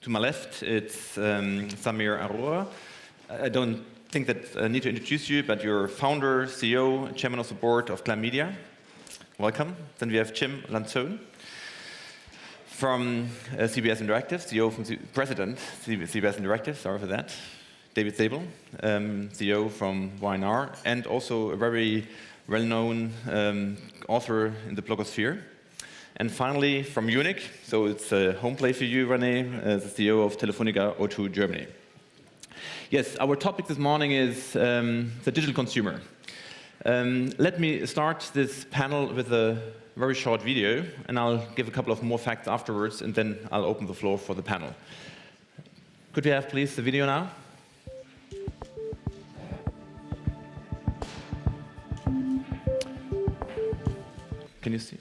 To my left, it's Samir Arora. I don't think that I need to introduce you, but you're founder, CEO, chairman of the board of Glam Media. Welcome. Then we have Jim Lanzone from CBS Interactive, CEO from president CBS Interactive. Sorry for that. David Sable, CEO from YNR, and also a very well-known author in the blogosphere. And finally, from Munich, so it's a home play for you, René, the CEO of Telefonica O2 Germany. Yes, our topic this morning is the digital consumer. Let me start this panel with a very short video, and I'll give a couple of more facts afterwards, and then I'll open the floor for the panel. Could we have, please, the video now? Can you see?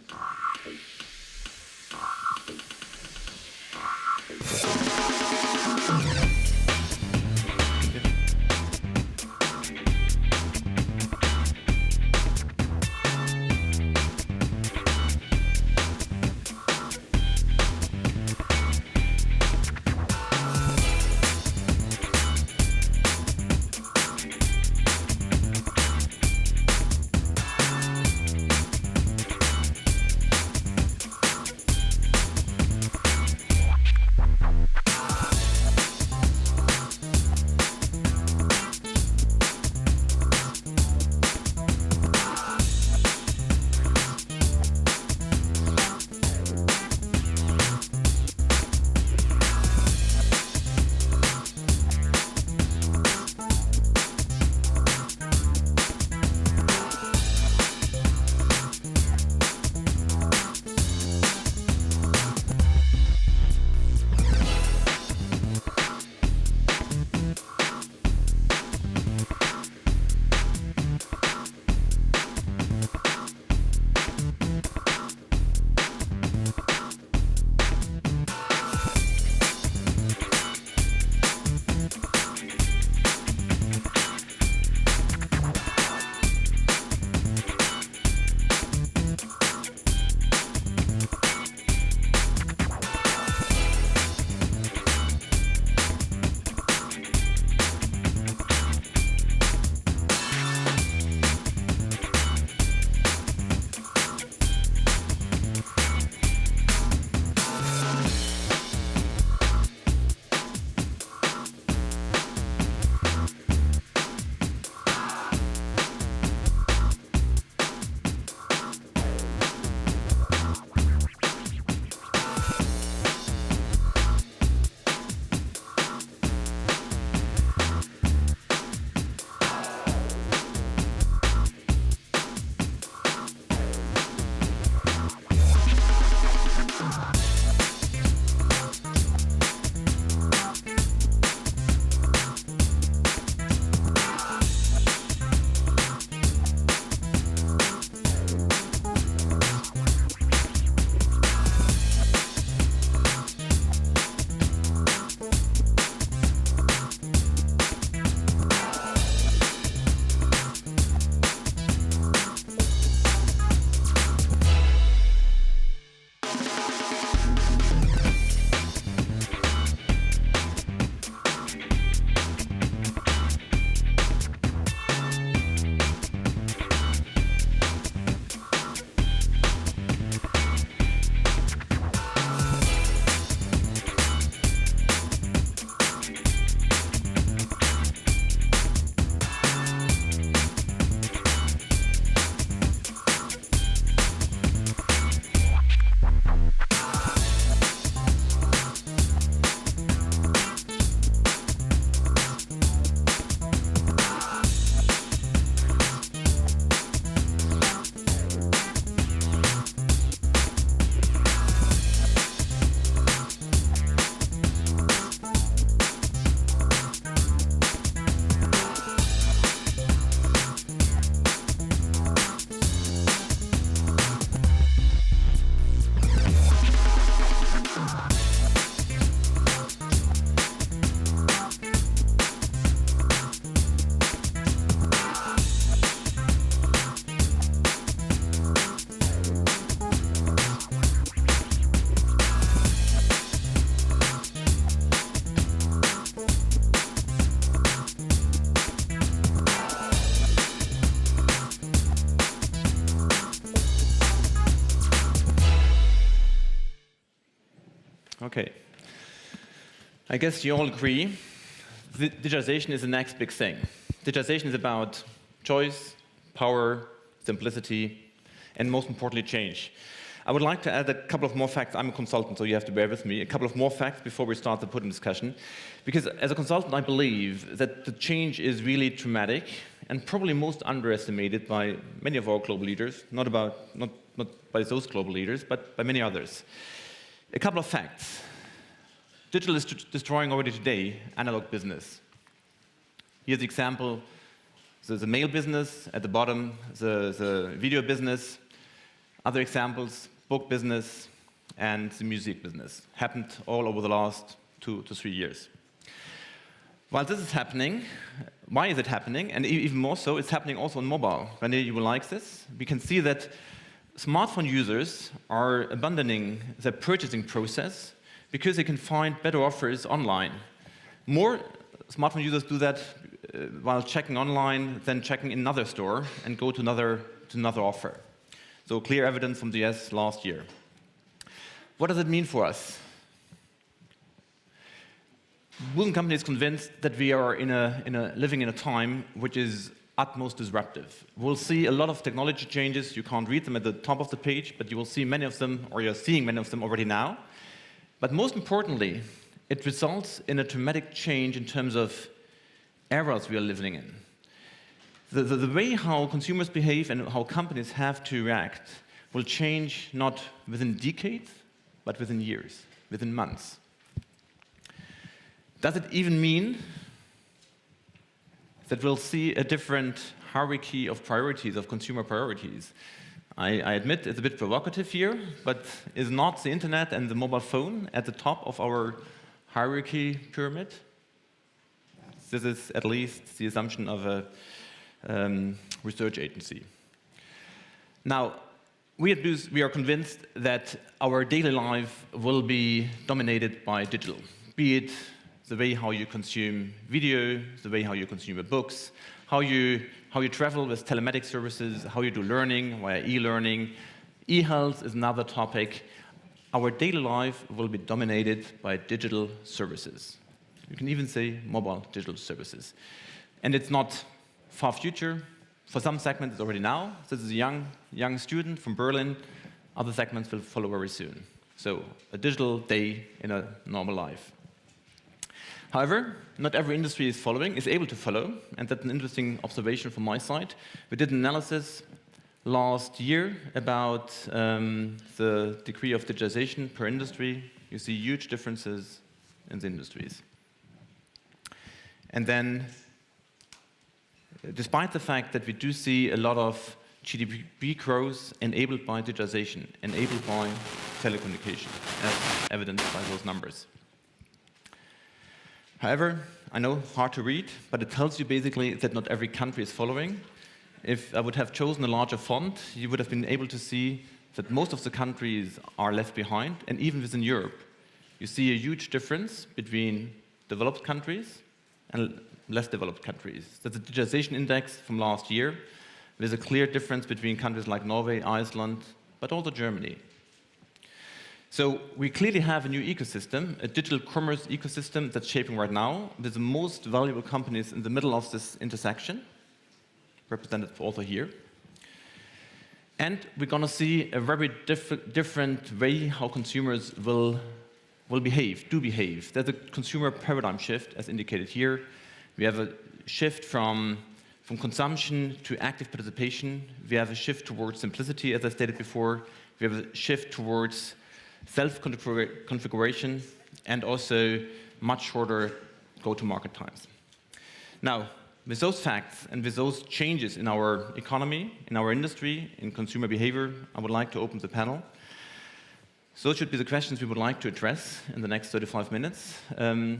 Okay. I guess you all agree, digitization is the next big thing. Digitization is about choice, power, simplicity, and most importantly, change. I would like to add a couple of more facts. I'm a consultant, so you have to bear with me. A couple of more facts before we start the podium discussion. Because as a consultant, I believe that the change is really dramatic and probably most underestimated by many of our global leaders, not by those global leaders, but by many others. A couple of facts. Digital is destroying already today analog business. Here's the example. The mail business, at the bottom, the video business. Other examples, book business and the music business. Happened all over the last 2 to 3 years. While this is happening, why is it happening? And even more so, it's happening also on mobile. René, you will like this. We can see that smartphone users are abandoning their purchasing process because they can find better offers online. More smartphone users do that while checking online than checking in another store and go to another offer. So clear evidence from the US last year. What does it mean for us? Wilson Company is convinced that we are living in a time which is utmost disruptive. We'll see a lot of technology changes. You can't read them at the top of the page, but you will see many of them, or you're seeing many of them already now. But most importantly, it results in a dramatic change in terms of eras we are living in. The way how consumers behave and how companies have to react will change not within decades, but within years, within months. Does it even mean that we'll see a different hierarchy of priorities, of consumer priorities? I admit it's a bit provocative here, but is not the internet and the mobile phone at the top of our hierarchy pyramid? This is at least the assumption of a research agency. Now, we at Booz, we are convinced that our daily life will be dominated by digital, be it the way how you consume video, the way how you consume books, how you travel with telematic services, how you do learning via e-learning. E-health is another topic. Our daily life will be dominated by digital services. You can even say mobile digital services. And it's not far future. For some segments, it's already now. This is a young student from Berlin. Other segments will follow very soon. So a digital day in a normal life. However, not every industry is able to follow, and that's an interesting observation from my side. We did an analysis last year about the degree of digitization per industry. You see huge differences in the industries. And then, despite the fact that we do see a lot of GDP growth enabled by digitization, enabled by telecommunication, as evidenced by those numbers. However, I know, hard to read, but it tells you basically that not every country is following. If I would have chosen a larger font, you would have been able to see that most of the countries are left behind, and even within Europe, you see a huge difference between developed countries and less developed countries. That's a digitization index from last year. There's a clear difference between countries like Norway, Iceland, but also Germany. So we clearly have a new ecosystem, a digital commerce ecosystem that's shaping right now. There's the most valuable companies in the middle of this intersection, represented also here. And we're going to see a very different way how consumers will behave. There's a consumer paradigm shift, as indicated here. We have a shift from consumption to active participation. We have a shift towards simplicity, as I stated before. We have a shift towards self-configuration and also much shorter go-to-market times. Now, with those facts and with those changes in our economy, in our industry, in consumer behavior, I would like to open the panel. So those should be the questions we would like to address in the next 35 minutes. I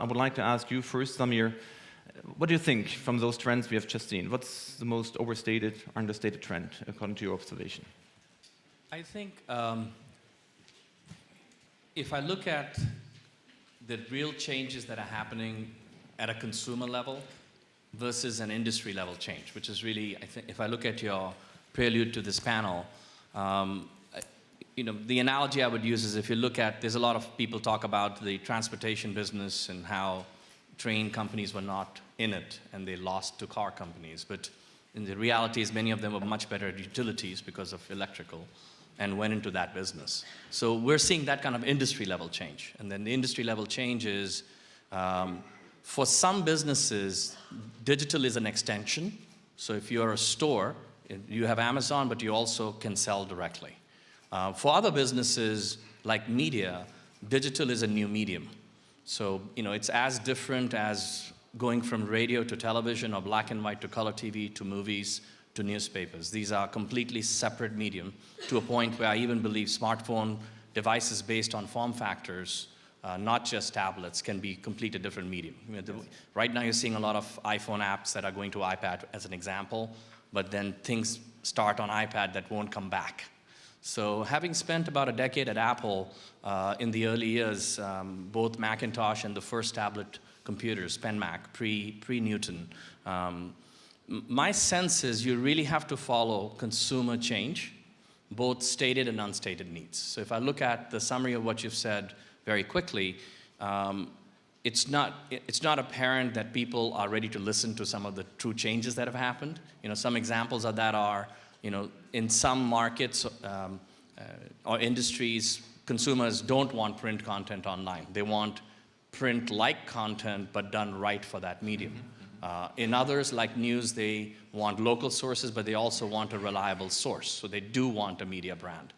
would like to ask you first, Samir, what do you think from those trends we have just seen? What's the most overstated, understated trend according to your observation? I think if I look at the real changes that are happening at a consumer level versus an industry level change, which is really, I think, if I look at your prelude to this panel, the analogy I would use is if you look at, there's a lot of people talk about the transportation business and how train companies were not in it and they lost to car companies. But in the reality is many of them were much better at utilities because of electrical and went into that business. So we're seeing that kind of industry level change. And then the industry level change is, for some businesses, digital is an extension. So if you're a store, you have Amazon, but you also can sell directly. For other businesses like media, digital is a new medium. So, it's as different as going from radio to television or black and white to color TV to movies to newspapers. These are completely separate medium to a point where I even believe smartphone devices based on form factors, not just tablets, can be completely different medium. Right now you're seeing a lot of iPhone apps that are going to iPad as an example, but then things start on iPad that won't come back. So having spent about a decade at Apple in the early years, both Macintosh and the first tablet computers, PenMac, pre-Newton, my sense is you really have to follow consumer change, both stated and unstated needs. So if I look at the summary of what you've said very quickly, it's not apparent that people are ready to listen to some of the true changes that have happened. Some examples of that are, in some markets or industries, consumers don't want print content online. They want print-like content, but done right for that medium. In others, like news, they want local sources, but they also want a reliable source. So they do want a media brand.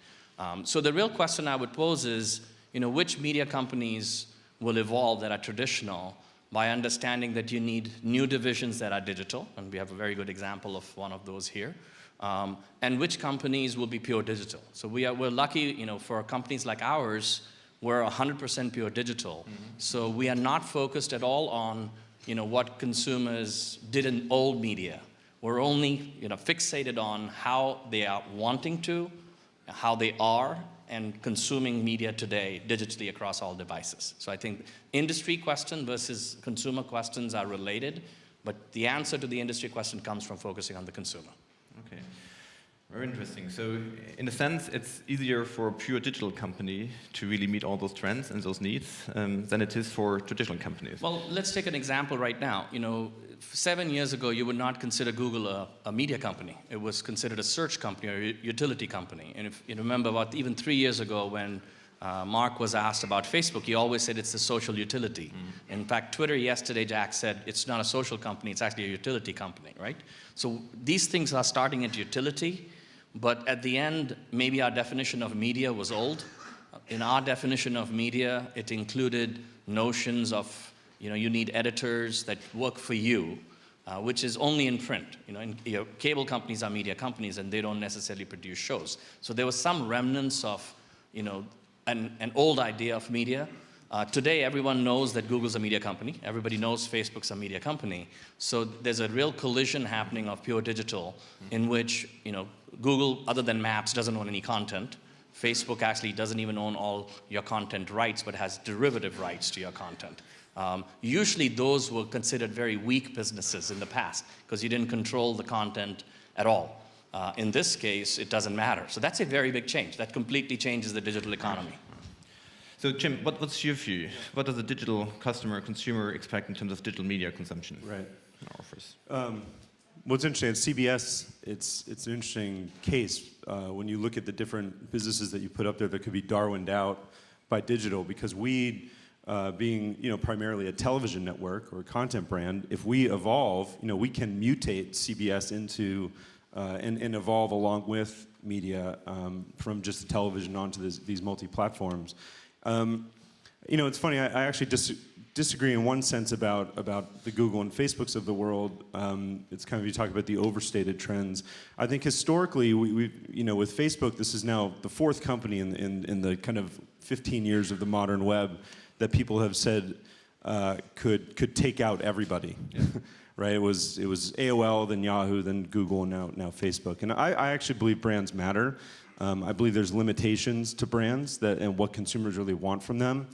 So the real question I would pose is, which media companies will evolve that are traditional by understanding that you need new divisions that are digital, and we have a very good example of one of those here, and which companies will be pure digital. So we're lucky, for companies like ours, we're 100% pure digital. So we are not focused at all on, what consumers did in old media. We're only, fixated on how they are wanting to, how they are, and consuming media today digitally across all devices. So I think industry question versus consumer questions are related, but the answer to the industry question comes from focusing on the consumer. Okay, very interesting. So in a sense, it's easier for a pure digital company to really meet all those trends and those needs than it is for traditional companies. Well, let's take an example right now. 7 years ago, you would not consider Google a media company. It was considered a search company or a utility company. And if you remember, about even 3 years ago when Mark was asked about Facebook, he always said it's a social utility. In fact, Twitter yesterday, Jack said it's not a social company, it's actually a utility company, right? So these things are starting at utility, but at the end, maybe our definition of media was old. In our definition of media, it included notions of, you need editors that work for you, which is only in print. Cable companies are media companies, and they don't necessarily produce shows. So there was some remnants of, an old idea of media. Today, everyone knows that Google's a media company. Everybody knows Facebook's a media company. So there's a real collision happening of pure digital in which, Google, other than Maps, doesn't own any content. Facebook actually doesn't even own all your content rights, but has derivative rights to your content. Usually those were considered very weak businesses in the past because you didn't control the content at all. In this case, it doesn't matter. So that's a very big change. That completely changes the digital economy. So Jim, what's your view? What does a digital consumer expect in terms of digital media consumption? Right. In our offers? What's interesting at CBS, it's an interesting case when you look at the different businesses that you put up there that could be Darwined out by digital, because we, being primarily a television network or a content brand, if we evolve, we can mutate CBS into and evolve along with media from just television onto these multi-platforms. It's funny, I actually disagree in one sense about the Google and Facebooks of the world. It's kind of, you talk about the overstated trends. I think historically, we with Facebook, this is now the fourth company in the kind of 15 years of the modern web that people have said could take out everybody. Yeah. Right? It was AOL, then Yahoo, then Google, and now Facebook. And I actually believe brands matter. I believe there's limitations to brands and what consumers really want from them.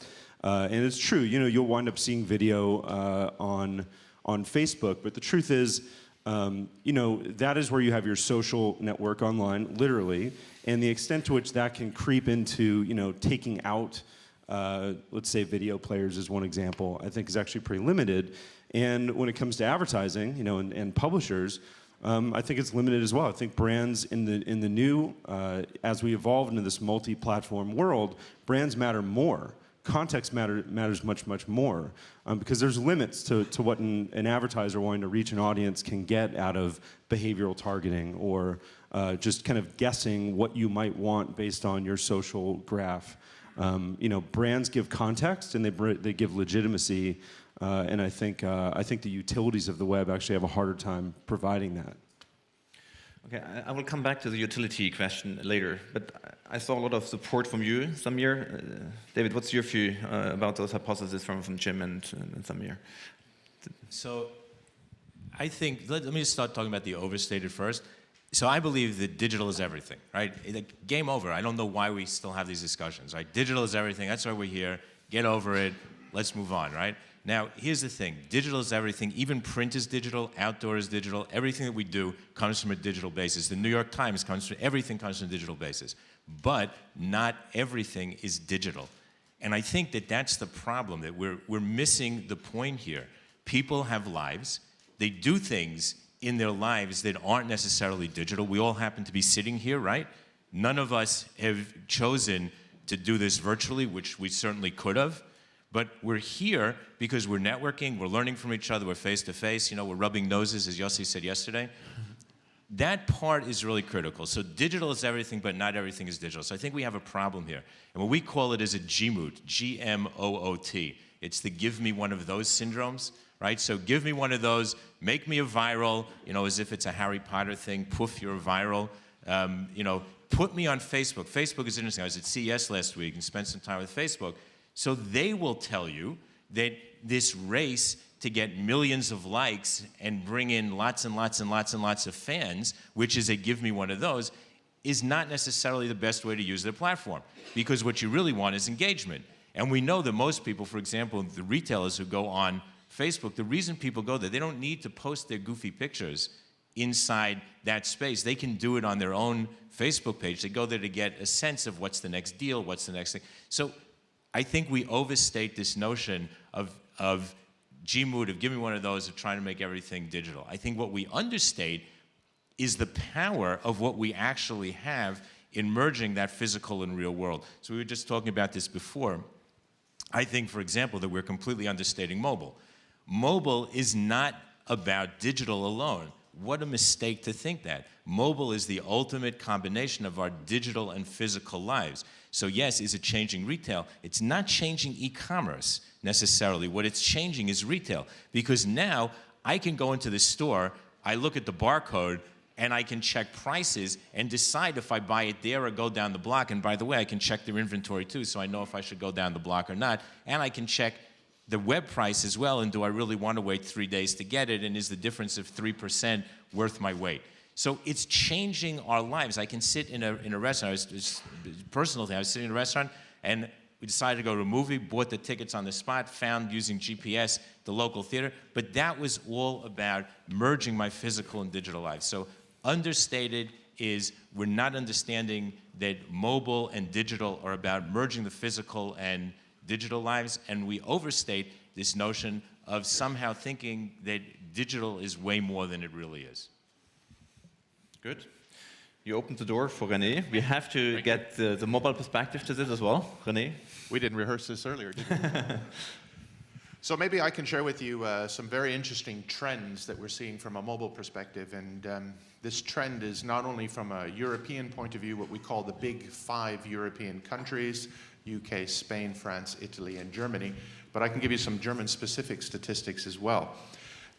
And it's true, you'll wind up seeing video on Facebook, but the truth is, that is where you have your social network online, literally, and the extent to which that can creep into, taking out, let's say, video players is one example, I think is actually pretty limited. And when it comes to advertising, and publishers, I think it's limited as well. I think brands in the new, as we evolve into this multi-platform world, brands matter more. Context matters much, much more, because there's limits to what an advertiser wanting to reach an audience can get out of behavioral targeting or just kind of guessing what you might want based on your social graph. Brands give context and they give legitimacy, and I think the utilities of the web actually have a harder time providing that. Okay, I will come back to the utility question later, but I saw a lot of support from you, Samir. David, what's your view about those hypotheses from Jim and Samir? So I think, let me just start talking about the overstated first. So I believe that digital is everything, right? Game over. I don't know why we still have these discussions, right? Digital is everything. That's why we're here. Get over it. Let's move on, right? Now, here's the thing. Digital is everything. Even print is digital. Outdoor is digital. Everything that we do comes from a digital basis. The New York Times everything comes from a digital basis. But not everything is digital. And I think that that's the problem, that we're missing the point here. People have lives. They do things in their lives that aren't necessarily digital. We all happen to be sitting here, right? None of us have chosen to do this virtually, which we certainly could have. But we're here because we're networking, we're learning from each other, we're face-to-face, we're rubbing noses, as Yossi said yesterday. That part is really critical. So digital is everything, but not everything is digital. So I think we have a problem here. And what we call it is a GMOOT, G-M-O-O-T. It's the give me one of those syndromes, right? So give me one of those, make me a viral, as if it's a Harry Potter thing, poof, you're viral. Put me on Facebook. Facebook is interesting. I was at CES last week and spent some time with Facebook. So they will tell you that this race to get millions of likes and bring in lots and lots and lots and lots of fans, which is a give me one of those, is not necessarily the best way to use their platform. Because what you really want is engagement. And we know that most people, for example, the retailers who go on Facebook, the reason people go there, they don't need to post their goofy pictures inside that space. They can do it on their own Facebook page. They go there to get a sense of what's the next deal, what's the next thing. So I think we overstate this notion of GMOOT, of give me one of those, of trying to make everything digital. I think what we understate is the power of what we actually have in merging that physical and real world. So we were just talking about this before. I think, for example, that we're completely understating mobile. Mobile is not about digital alone. What a mistake to think that. Mobile is the ultimate combination of our digital and physical lives. So yes, is it changing retail? It's not changing e-commerce necessarily. What it's changing is retail. Because now I can go into the store, I look at the barcode, and I can check prices and decide if I buy it there or go down the block. And by the way, I can check their inventory too, so I know if I should go down the block or not. And I can check the web price as well, and do I really want to wait 3 days to get it, and is the difference of 3% worth my wait? So it's changing our lives. I can sit in a restaurant, personal thing, I was sitting in a restaurant, and we decided to go to a movie, bought the tickets on the spot, found using GPS the local theater, but that was all about merging my physical and digital lives. So understated is we're not understanding that mobile and digital are about merging the physical and digital lives, and we overstate this notion of somehow thinking that digital is way more than it really is. Good. You opened the door for René. We have to get the mobile perspective to this as well. René? We didn't rehearse this earlier, did we? So maybe I can share with you some very interesting trends that we're seeing from a mobile perspective. And this trend is not only from a European point of view, what we call the big 5 European countries, UK, Spain, France, Italy, and Germany, but I can give you some German-specific statistics as well.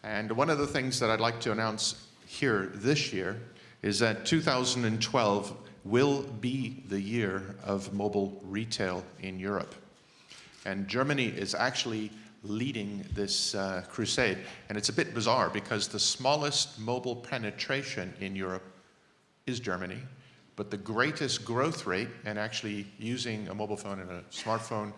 And one of the things that I'd like to announce here this year is that 2012 will be the year of mobile retail in Europe. And Germany is actually leading this crusade. And it's a bit bizarre because the smallest mobile penetration in Europe is Germany, but the greatest growth rate, and actually using a mobile phone and a smartphone,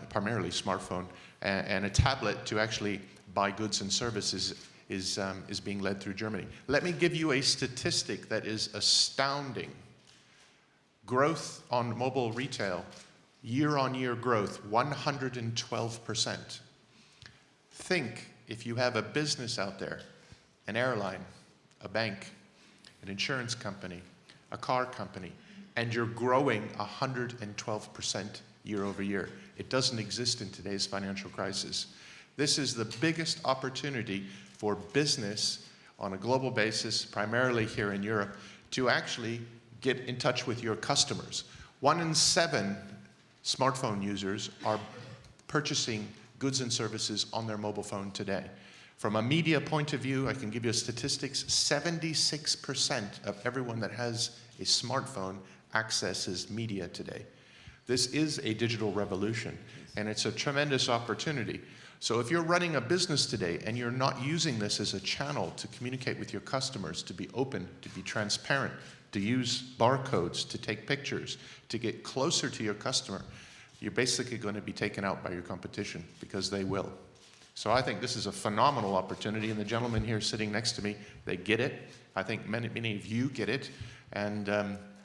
primarily smartphone, and a tablet to actually buy goods and services is being led through Germany. Let me give you a statistic that is astounding. Growth on mobile retail, year-on-year growth, 112%. Think if you have a business out there, an airline, a bank, an insurance company, a car company, and you're growing 112% year over year. It doesn't exist in today's financial crisis. This is the biggest opportunity for business on a global basis, primarily here in Europe, to actually get in touch with your customers. 1 in 7 smartphone users are purchasing goods and services on their mobile phone today. From a media point of view, I can give you statistics, 76% of everyone that has a smartphone accesses media today. This is a digital revolution, and it's a tremendous opportunity. So if you're running a business today and you're not using this as a channel to communicate with your customers, to be open, to be transparent, to use barcodes, to take pictures, to get closer to your customer, you're basically going to be taken out by your competition, because they will. So I think this is a phenomenal opportunity, and the gentlemen here sitting next to me, they get it. I think many of you get it, and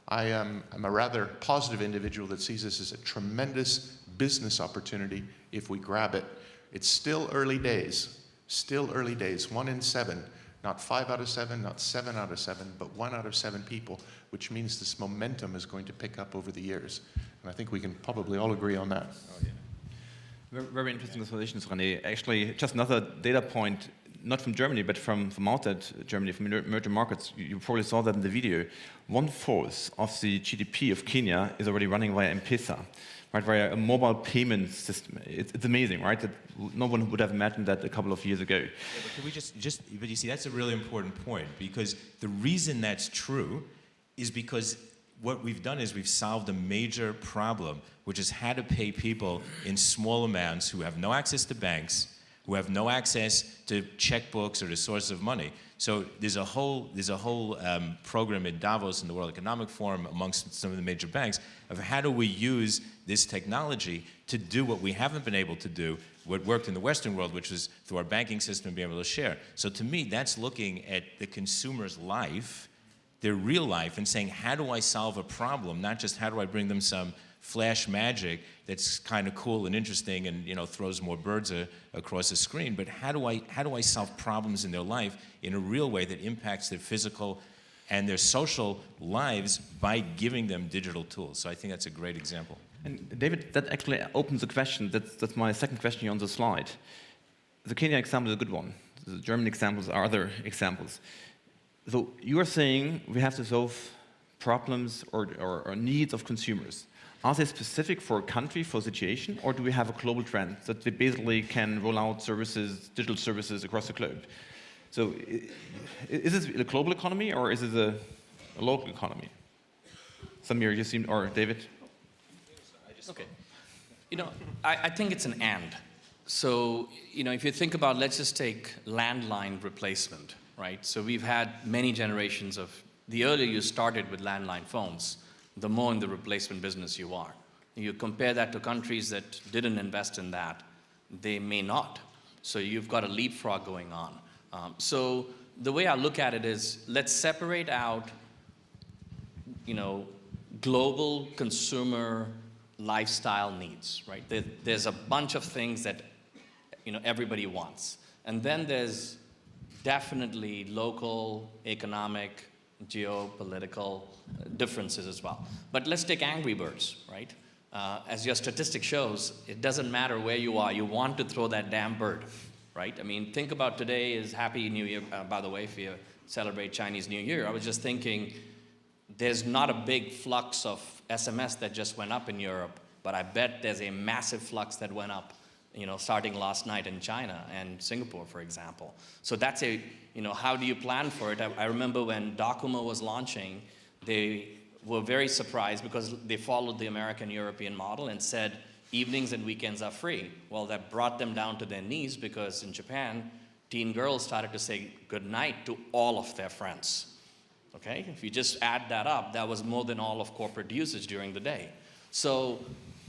I'm a rather positive individual that sees this as a tremendous business opportunity if we grab it. It's still early days, 1 in 7, not 5 out of 7, not 7 out of 7, but 1 out of 7 people, which means this momentum is going to pick up over the years. And I think we can probably all agree on that. Oh, yeah. Very interesting observations, René. Actually, just another data point, not from Germany, but from outside Germany, from emerging markets. You probably saw that in the video. 1/4 of the GDP of Kenya is already running via M-Pesa, right, via a mobile payment system. It's amazing, right? That no one would have imagined that a couple of years ago. Yeah, but can we but you see, that's a really important point, because the reason that's true is because what we've done is we've solved a major problem, which is how to pay people in small amounts who have no access to banks, who have no access to checkbooks or to sources of money. So there's a whole program in Davos in the World Economic Forum amongst some of the major banks of how do we use this technology to do what we haven't been able to do, what worked in the Western world, which was through our banking system being able to share. So to me, that's looking at the consumer's life, their real life, and saying, how do I solve a problem? Not just how do I bring them some flash magic that's kind of cool and interesting and, you know, throws more birds across the screen, but how do I solve problems in their life in a real way that impacts their physical and their social lives by giving them digital tools? So I think that's a great example. And David, that actually opens the question. That's my second question here on the slide. The Kenya example is a good one. The German examples are other examples. So you are saying we have to solve problems or needs of consumers. Are they specific for a country, for a situation, or do we have a global trend that we basically can roll out services, digital services across the globe? So is this a global economy, or is it a local economy? Samir, you seem, or David? Okay. You know, I think it's an and. So, you know, if you think about, let's just take landline replacement, right? So we've had many generations of, the earlier you started with landline phones, the more in the replacement business you are. You compare that to countries that didn't invest in that, they may not. So you've got a leapfrog going on. So the way I look at it is, let's separate out, you know, global consumer lifestyle needs, right? There's a bunch of things that, you know, everybody wants. And then there's definitely local, economic, geopolitical differences as well. But let's take Angry Birds, right? As your statistic shows, it doesn't matter where you are, you want to throw that damn bird, right? I mean, think about today is Happy New Year, by the way, if you celebrate Chinese New Year. I was just thinking, there's not a big flux of SMS that just went up in Europe, but I bet there's a massive flux that went up, you know, starting last night in China and Singapore, for example. So that's a, you know, how do you plan for it? I remember when Docomo was launching, they were very surprised because they followed the American European model and said evenings and weekends are free. Well, that brought them down to their knees because in Japan, teen girls started to say goodnight to all of their friends. Okay, if you just add that up, that was more than all of corporate usage during the day. So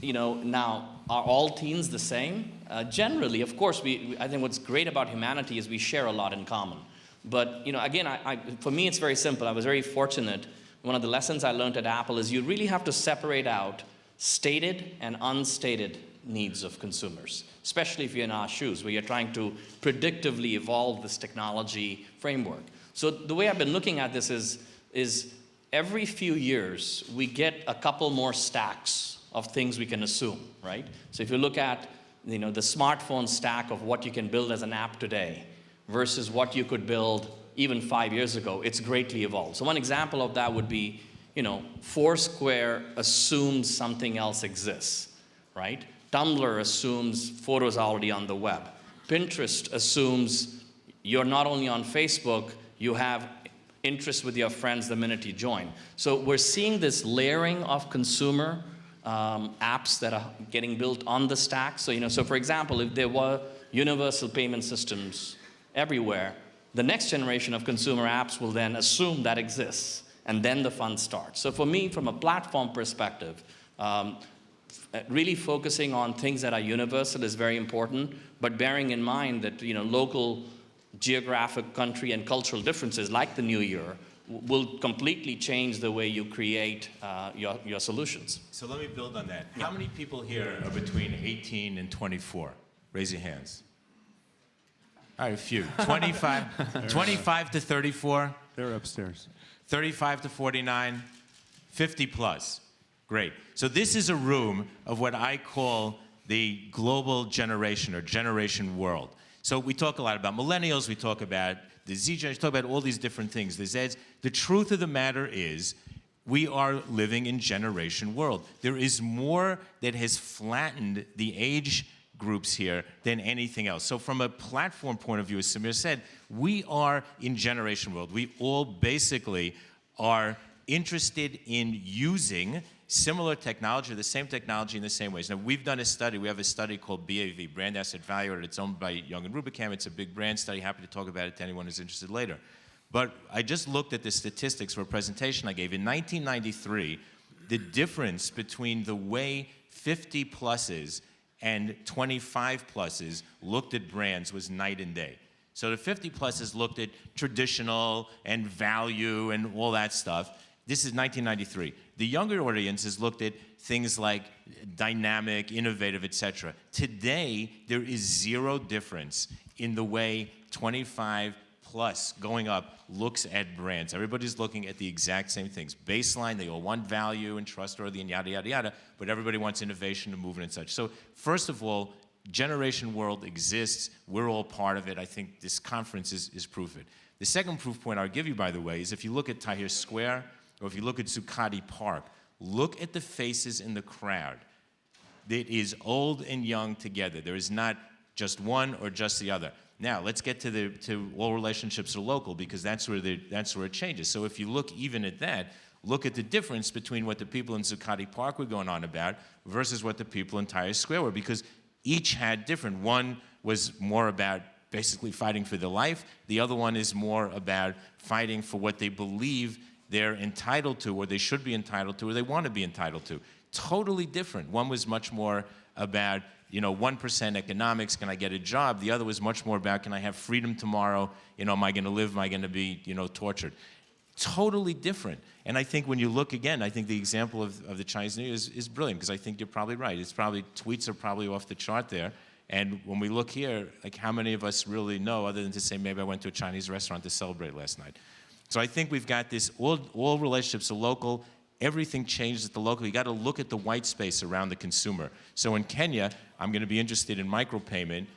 now, are all teens the same? Generally, of course, I think what's great about humanity is we share a lot in common. But, again, for me, it's very simple. I was very fortunate. One of the lessons I learned at Apple is you really have to separate out stated and unstated needs of consumers, especially if you're in our shoes, where you're trying to predictively evolve this technology framework. So the way I've been looking at this is every few years, we get a couple more stacks of things we can assume, right? So if you look at the smartphone stack of what you can build as an app today versus what you could build even 5 years ago, it's greatly evolved. So one example of that would be, Foursquare assumes something else exists, right? Tumblr assumes photos are already on the web. Pinterest assumes you're not only on Facebook, you have interest with your friends the minute you join. So we're seeing this layering of consumer apps that are getting built on the stack. So for example, if there were universal payment systems everywhere, the next generation of consumer apps will then assume that exists, and then the fun starts. So for me, from a platform perspective, really focusing on things that are universal is very important, but bearing in mind that local geographic, country, and cultural differences, like the New Year, will completely change the way you create your solutions. So let me build on that. How many people here are between 18 and 24? Raise your hands. All right, a few. 25 to 34? They're upstairs. 35 to 49? 50 plus. Great. So this is a room of what I call the global generation or generation world. So we talk a lot about millennials, we talk about the Z generation, we talk about all these different things, the Zs. The truth of the matter is we are living in generation world. There is more that has flattened the age groups here than anything else. So from a platform point of view, as Samir said, we are in generation world. We all basically are interested in using similar technology, the same technology in the same ways. Now, we've done a study. We have a study called BAV, Brand Asset Value, and it's owned by Young and Rubicam. It's a big brand study. Happy to talk about it to anyone who's interested later. But I just looked at the statistics for a presentation I gave. In 1993, the difference between the way 50 pluses and 25 pluses looked at brands was night and day. So the 50 pluses looked at traditional and value and all that stuff. This is 1993. The younger audience has looked at things like dynamic, innovative, etc. Today, there is zero difference in the way 25 plus going up looks at brands. Everybody's looking at the exact same things. Baseline, they all want value and trustworthy and yada, yada, yada, but everybody wants innovation and movement and such. So first of all, generation world exists. We're all part of it. I think this conference is proof of it. The second proof point I'll give you, by the way, is if you look at Tahrir Square, or if you look at Zuccotti Park, look at the faces in the crowd. It is old and young together. There is not just one or just the other. Now, let's get to all relationships are local, because that's where it changes. So if you look even at that, look at the difference between what the people in Zuccotti Park were going on about versus what the people in Tahrir Square were, because each had different. One was more about basically fighting for their life. The other one is more about fighting for what they believe they're entitled to, or they should be entitled to, or they want to be entitled to. Totally different. One was much more about 1% economics, can I get a job? The other was much more about, can I have freedom tomorrow? Am I going to live? Am I going to be, tortured? Totally different. And I think when you look again, I think the example of the Chinese New Year is brilliant, because I think you're probably right. Tweets are probably off the chart there. And when we look here, like, how many of us really know, other than to say, maybe I went to a Chinese restaurant to celebrate last night? So I think we've got this, all relationships are local. Everything changes at the local. You got to look at the white space around the consumer. So in Kenya, I'm going to be interested in micropayment.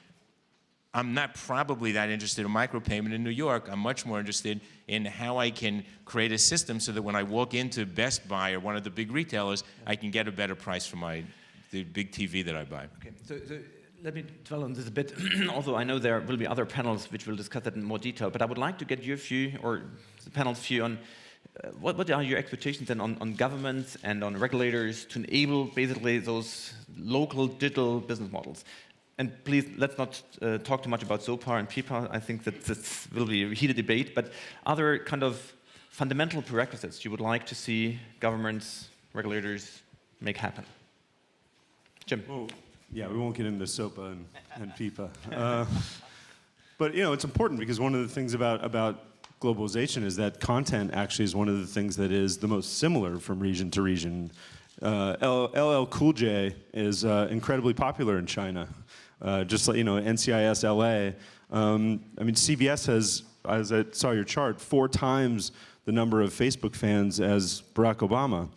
I'm not probably that interested in micropayment in New York. I'm much more interested in how I can create a system so that when I walk into Best Buy or one of the big retailers, I can get a better price for the big TV that I buy. Okay, so let me dwell on this a bit. Although I know there will be other panels which will discuss that in more detail, but I would like to get your view, or the panel's view, on what are your expectations then on governments and on regulators to enable basically those local digital business models? And please, let's not talk too much about SOPA and PIPA. I think that this will be a heated debate, but other kind of fundamental prerequisites you would like to see governments, regulators make happen? Jim. Well, yeah, we won't get into SOPA and PIPA. But it's important because one of the things about globalization is that content actually is one of the things that is the most similar from region to region. LL Cool J is incredibly popular in China, just like NCIS LA. CBS has, as I saw your chart, 4 times the number of Facebook fans as Barack Obama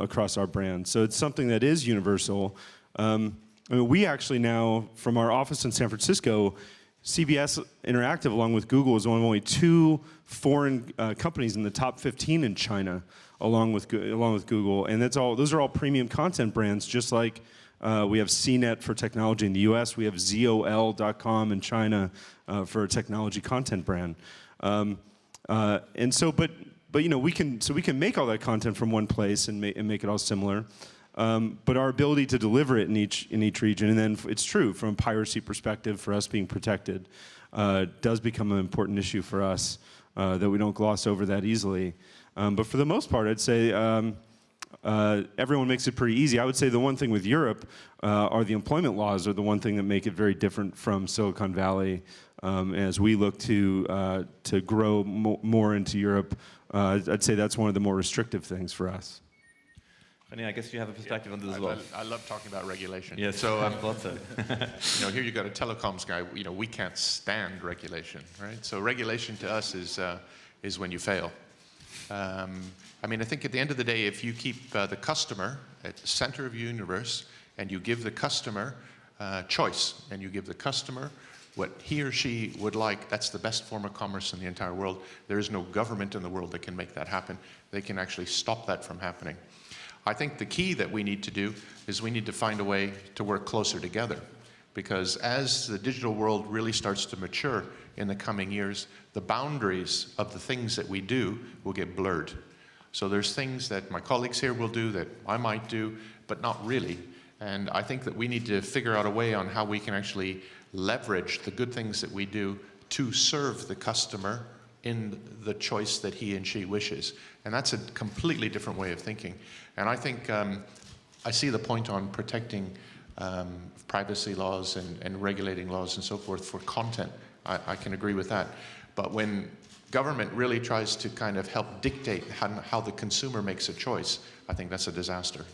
across our brand. So it's something that is universal. We actually now, from our office in San Francisco, CBS Interactive, along with Google, is one of only 2 foreign companies in the top 15 in China, along with Google, and those are all premium content brands. Just like we have CNET for technology in the U.S., we have ZOL.com in China for a technology content brand, and so, but we can make all that content from one place and make it all similar. But our ability to deliver it in each region, and then it's true from a piracy perspective, for us being protected, does become an important issue for us that we don't gloss over that easily. But for the most part, I'd say everyone makes it pretty easy. I would say the one thing with Europe are the employment laws are the one thing that make it very different from Silicon Valley. As we look to grow more into Europe, I'd say that's one of the more restrictive things for us. René, I guess you have a perspective on this as well. I love talking about regulation. Yes, So, I thought so. here you got a telecoms guy. We can't stand regulation, right? So regulation to us is when you fail. I think at the end of the day, if you keep the customer at the center of your universe, and you give the customer choice, and you give the customer what he or she would like, that's the best form of commerce in the entire world. There is no government in the world that can make that happen. They can actually stop that from happening. I think the key that we need to do is we need to find a way to work closer together, because as the digital world really starts to mature in the coming years, the boundaries of the things that we do will get blurred. So there's things that my colleagues here will do that I might do, but not really. And I think that we need to figure out a way on how we can actually leverage the good things that we do to serve the customer in the choice that he and she wishes. And that's a completely different way of thinking. And I think I see the point on protecting privacy laws and regulating laws and so forth for content. I can agree with that. But when government really tries to kind of help dictate how the consumer makes a choice, I think that's a disaster.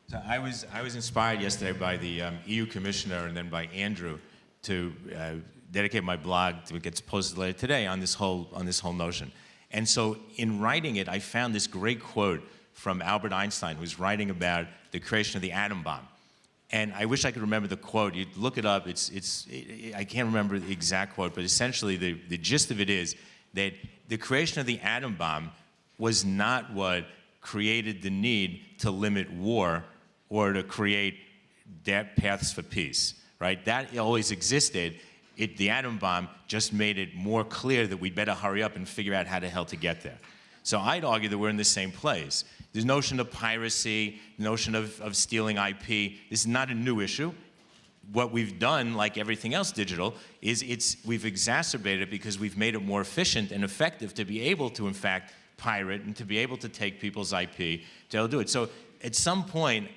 So I was inspired yesterday by the EU Commissioner and then by Andrew to dedicate my blog to what gets posted later today on this whole notion. And so in writing it, I found this great quote from Albert Einstein, who's writing about the creation of the atom bomb. And I wish I could remember the quote. You look it up. I can't remember the exact quote, but essentially the gist of it is that the creation of the atom bomb was not what created the need to limit war or to create paths for peace, right? That always existed. The atom bomb just made it more clear that we'd better hurry up and figure out how the hell to get there. So I'd argue that we're in the same place. The notion of piracy, the notion of stealing IP, this is not a new issue. What we've done, like everything else digital, is we've exacerbated it because we've made it more efficient and effective to be able to, in fact, pirate and to be able to take people's IP to be able to do it. So at some point,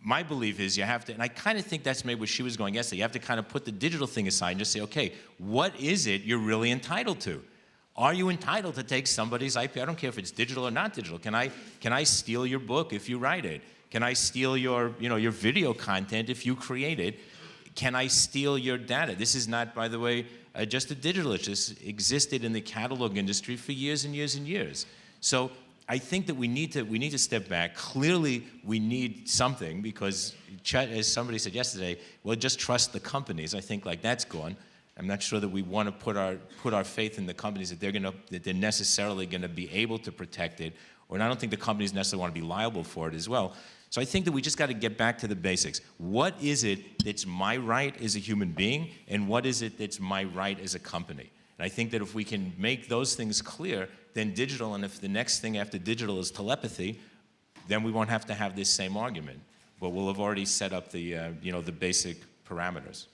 my belief is you have to, and I kind of think that's maybe where she was going yesterday, you have to kind of put the digital thing aside and just say, okay, what is it you're really entitled to? Are you entitled to take somebody's IP? I don't care if it's digital or not digital. Can I steal your book if you write it? Can I steal your video content if you create it? Can I steal your data? This is not, by the way, just a digital issue. This existed in the catalog industry for years and years and years. So I think that we need to step back. Clearly, we need something because, as somebody said yesterday, well, just trust the companies. I think like that's gone. I'm not sure that we want to put our faith in the companies that they're necessarily going to be able to protect it, or I don't think the companies necessarily want to be liable for it as well. So I think that we just got to get back to the basics. What is it that's my right as a human being, and what is it that's my right as a company? And I think that if we can make those things clear, then digital, and if the next thing after digital is telepathy, then we won't have to have this same argument. But we'll have already set up the the basic parameters.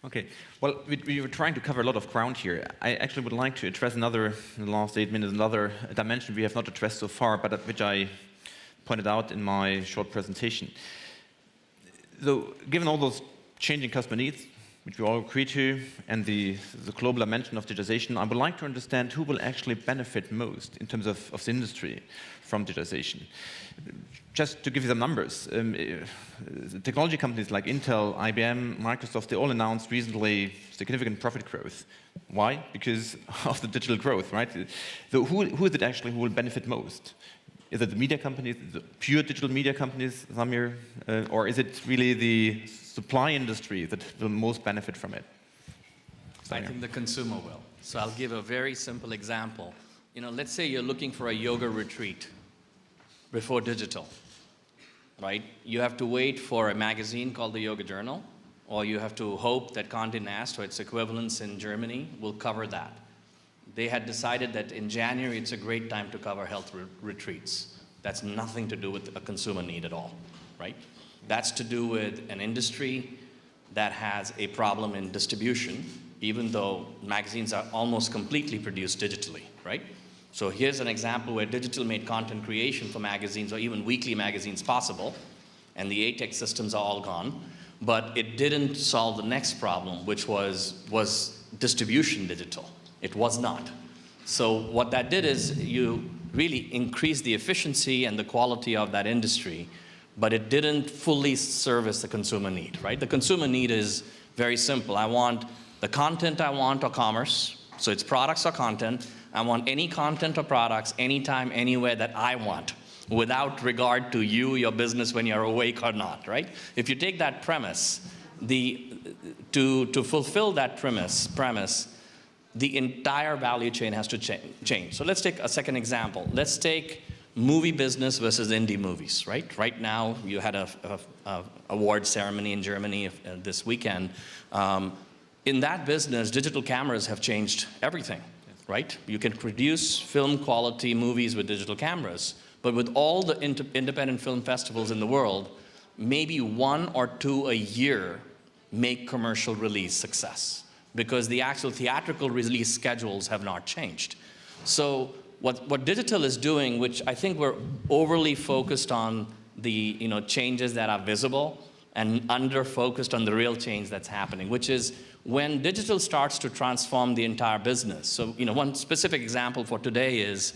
Okay, well, we were trying to cover a lot of ground here. I actually would like to address in the last 8 minutes, another dimension we have not addressed so far, but which I pointed out in my short presentation. So given all those changing customer needs, which we all agree to, and the global dimension of digitization, I would like to understand who will actually benefit most in terms of the industry from digitization. Just to give you some numbers, technology companies like Intel, IBM, Microsoft, they all announced recently significant profit growth. Why? Because of the digital growth, right? So who is it actually who will benefit most? Is it the media companies, the pure digital media companies, Samir, or is it really the supply industry that will most benefit from it? I think the consumer will. So I'll give a very simple example. Let's say you're looking for a yoga retreat before digital, right? You have to wait for a magazine called the Yoga Journal, or you have to hope that Condé Nast or its equivalents in Germany will cover that. They had decided that in January it's a great time to cover health retreats. That's nothing to do with a consumer need at all, right? That's to do with an industry that has a problem in distribution, even though magazines are almost completely produced digitally, right? So here's an example where digital made content creation for magazines or even weekly magazines possible, and the ATEX systems are all gone, but it didn't solve the next problem, which was distribution digital. It was not. So what that did is you really increased the efficiency and the quality of that industry, but it didn't fully service the consumer need, right? The consumer need is very simple. I want the content I want or commerce, so it's products or content. I want any content or products, anytime, anywhere that I want, without regard to you, your business, when you're awake or not, right? If you take that premise, to fulfill that premise, the entire value chain has to change. So let's take a second example. Let's take movie business versus indie movies, right? Right now, you had a award ceremony in Germany this weekend. In that business, digital cameras have changed everything, right? You can produce film quality movies with digital cameras, but with all the independent film festivals in the world, maybe 1 or 2 a year make commercial release success, because the actual theatrical release schedules have not changed. So what digital is doing, which I think we're overly focused on the changes that are visible and under-focused on the real change that's happening, which is when digital starts to transform the entire business. So one specific example for today is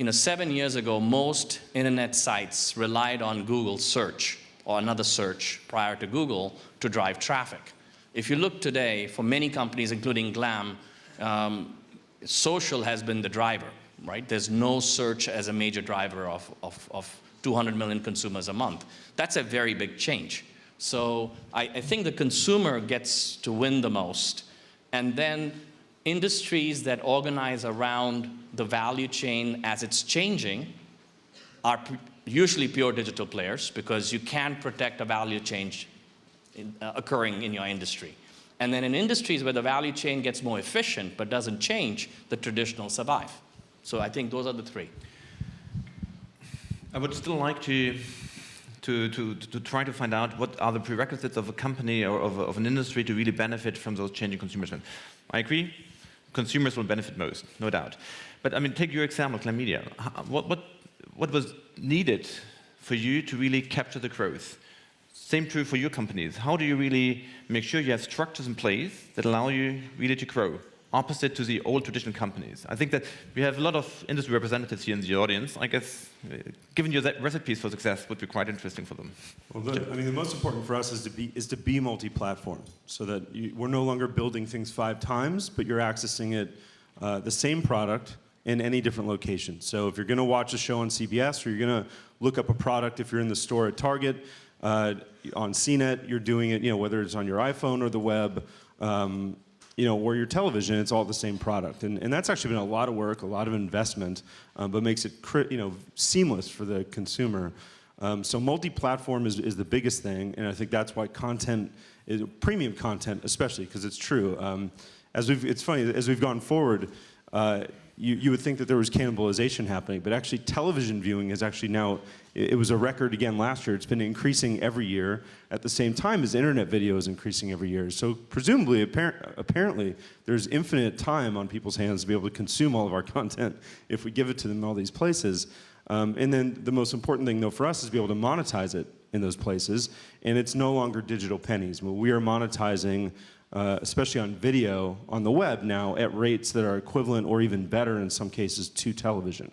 7 years ago, most internet sites relied on Google search or another search prior to Google to drive traffic. If you look today, for many companies, including Glam, social has been the driver, right? There's no search as a major driver of 200 million consumers a month. That's a very big change. So I think the consumer gets to win the most. And then industries that organize around the value chain as it's changing are usually pure digital players, because you can't protect a value change occurring in your industry. And then in industries where the value chain gets more efficient but doesn't change, the traditional survive. So I think those are the three. I would still like to try to find out what are the prerequisites of a company or of an industry to really benefit from those changing consumer trends. I agree, consumers will benefit most, no doubt. But I mean, take your example, Glam Media. What was needed for you to really capture the growth? Same true for your companies. How do you really make sure you have structures in place that allow you really to grow, opposite to the old traditional companies? I think that we have a lot of industry representatives here in the audience. I guess giving you that recipes for success would be quite interesting for them. Well, the most important for us is to be multi-platform, so that we're no longer building things 5 times, but you're accessing it, the same product in any different location. So if you're going to watch a show on CBS, or you're going to look up a product if you're in the store at Target, on CNET, you're doing it, whether it's on your iPhone or the web, or your television, it's all the same product. And that's actually been a lot of work, a lot of investment, but makes it seamless for the consumer. So multi-platform is the biggest thing, and I think that's why content, premium content especially, because it's true. It's funny, as we've gone forward, you would think that there was cannibalization happening, but actually television viewing is actually now, it was a record again last year. It's been increasing every year at the same time as internet video is increasing every year. So presumably, apparently, there's infinite time on people's hands to be able to consume all of our content if we give it to them in all these places. And then the most important thing, though, for us is to be able to monetize it in those places, and it's no longer digital pennies. We are monetizing, especially on video, on the web now, at rates that are equivalent or even better in some cases to television.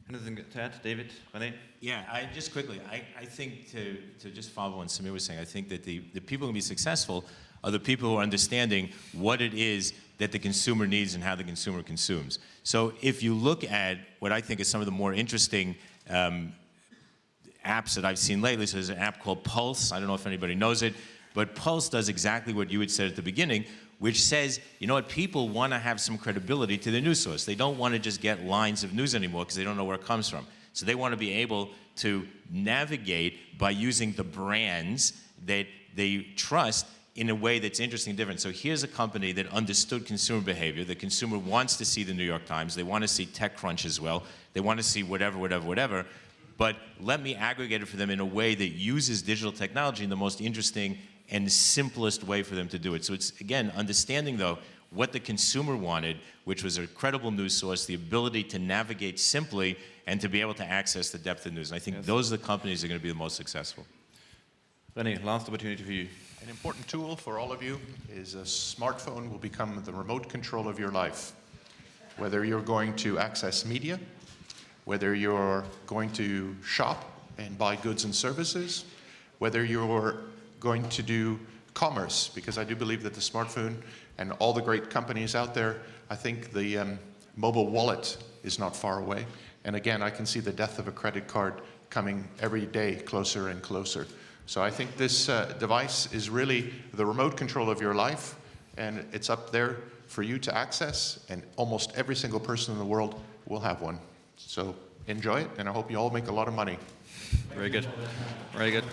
Anything to add, David, René? Yeah, just quickly, I think to just follow on Samir was saying, I think that the people who can be successful are the people who are understanding what it is that the consumer needs and how the consumer consumes. So if you look at what I think is some of the more interesting apps that I've seen lately, so there's an app called Pulse. I don't know if anybody knows it, but Pulse does exactly what you had said at the beginning, which says, you know what, people want to have some credibility to the news source. They don't want to just get lines of news anymore because they don't know where it comes from. So they want to be able to navigate by using the brands that they trust in a way that's interesting and different. So here's a company that understood consumer behavior. The consumer wants to see the New York Times. They want to see TechCrunch as well. They want to see whatever. But let me aggregate it for them in a way that uses digital technology in the most interesting and simplest way for them to do it. So it's, again, understanding, though, what the consumer wanted, which was a credible news source, the ability to navigate simply, and to be able to access the depth of news. And I think those are the companies that are going to be the most successful. René, last opportunity for you. An important tool for all of you is a smartphone will become the remote control of your life. Whether you're going to access media, whether you're going to shop and buy goods and services, whether you're going to do commerce, because I do believe that the smartphone and all the great companies out there, I think the mobile wallet is not far away. And again, I can see the death of a credit card coming every day closer and closer. So I think this device is really the remote control of your life, and it's up there for you to access, and almost every single person in the world will have one. So enjoy it, and I hope you all make a lot of money. Very good. Very good.